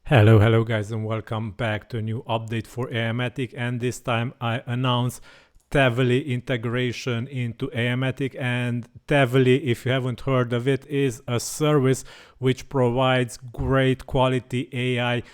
Hello guys, and welcome back to a new update for Aimogen, and this time I announce Tavily integration into Aimogen. And Tavily, if you haven't heard of it, is a service which provides great quality AI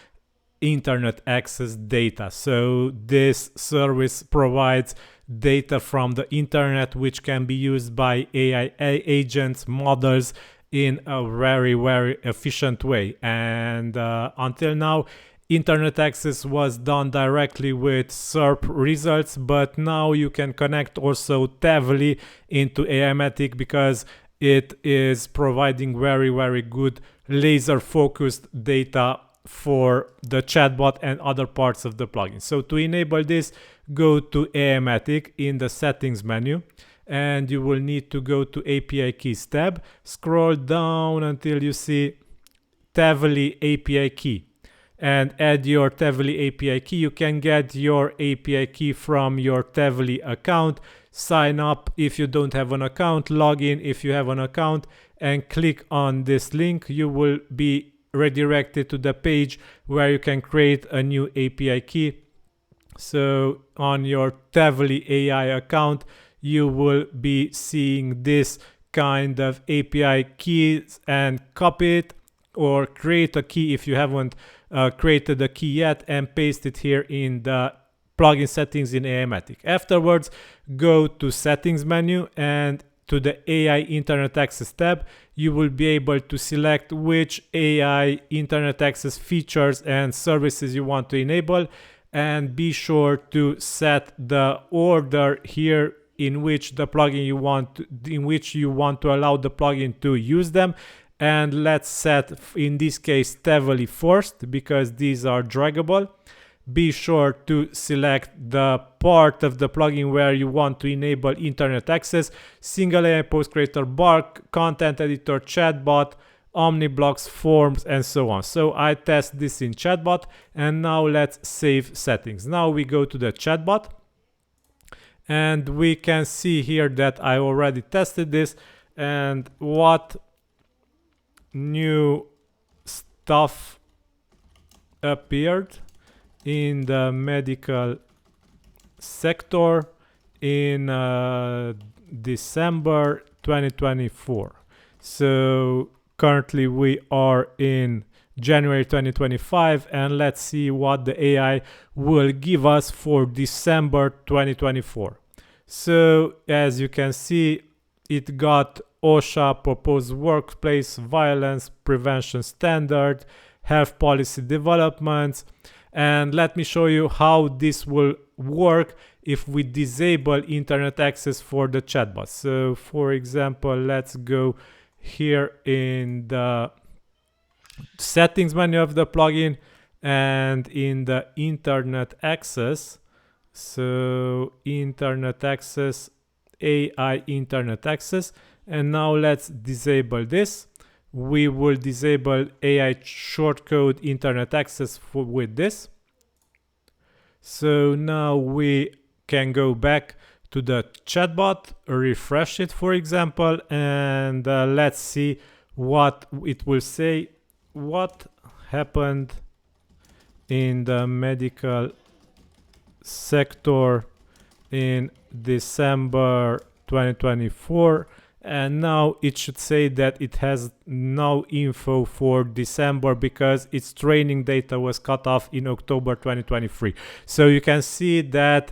internet access data. So this service provides data from the internet which can be used by AI agents, models, in a very efficient way. And until now, internet access was done directly with SERP results, but now you can connect also Tavily into Aimogen because it is providing very good laser focused data for the chatbot and other parts of the plugin. So to enable this, go to Aimogen in the settings menu, and you will need to go to API keys tab, scroll down until you see Tavily API key, and add your Tavily API key. You can get your API key from your Tavily account, sign up if you don't have an account, log in if you have an account, and click on this link. You will be redirected to the page where you can create a new API key. So on your Tavily AI account, you will be seeing this kind of API keys, and copy it or create a key if you haven't created a key yet, and paste it here in the plugin settings in Aimogen. Afterwards, go to settings menu, and to the AI internet access tab, you will be able to select which AI internet access features and services you want to enable, and be sure to set the order here in which the plugin you want to allow the plugin to use them. And let's set, in this case, Tavily first, because these are draggable. Be sure to select the part of the plugin where you want to enable internet access: single AI post creator, bulk, content editor, chatbot, omniblocks, forms, and so on. So I test this in chatbot, and now let's save settings. Now we go to the chatbot, and we can see here that I already tested this, and what new stuff appeared in the medical sector in December 2024. So currently we are in January 2025, and let's see what the AI will give us for December 2024. So as you can see, it got OSHA proposed workplace violence prevention standard, health policy developments. And let me show you how this will work if we disable internet access for the chatbot. So for example, let's go here in the settings menu of the plugin, and in the internet access, so internet access, AI internet access, and now let's disable this. We will disable AI shortcode internet access with this. So now we can go back to the chatbot, refresh it for example, and let's see what it will say. What happened in the medical sector in December 2024? And now it should say that it has no info for December because its training data was cut off in October 2023. So you can see that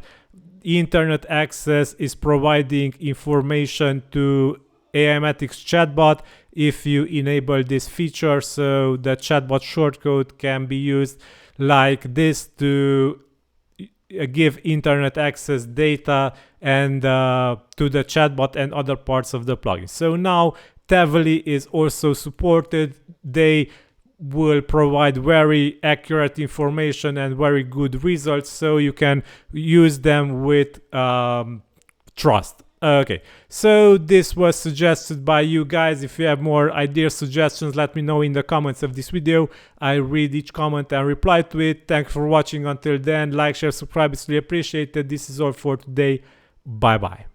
internet access is providing information to Aimogen's chatbot if you enable this feature. So the chatbot shortcode can be used like this to give internet access data and to the chatbot and other parts of the plugin. So now Tavily is also supported. They will provide very accurate information and very good results, so you can use them with trust. Okay, so this was suggested by you guys. If you have more ideas, suggestions, let me know in the comments of this video. I read each comment and reply to it. Thanks for watching. Until then, like, share, subscribe, it's really appreciated. This is all for today. Bye bye.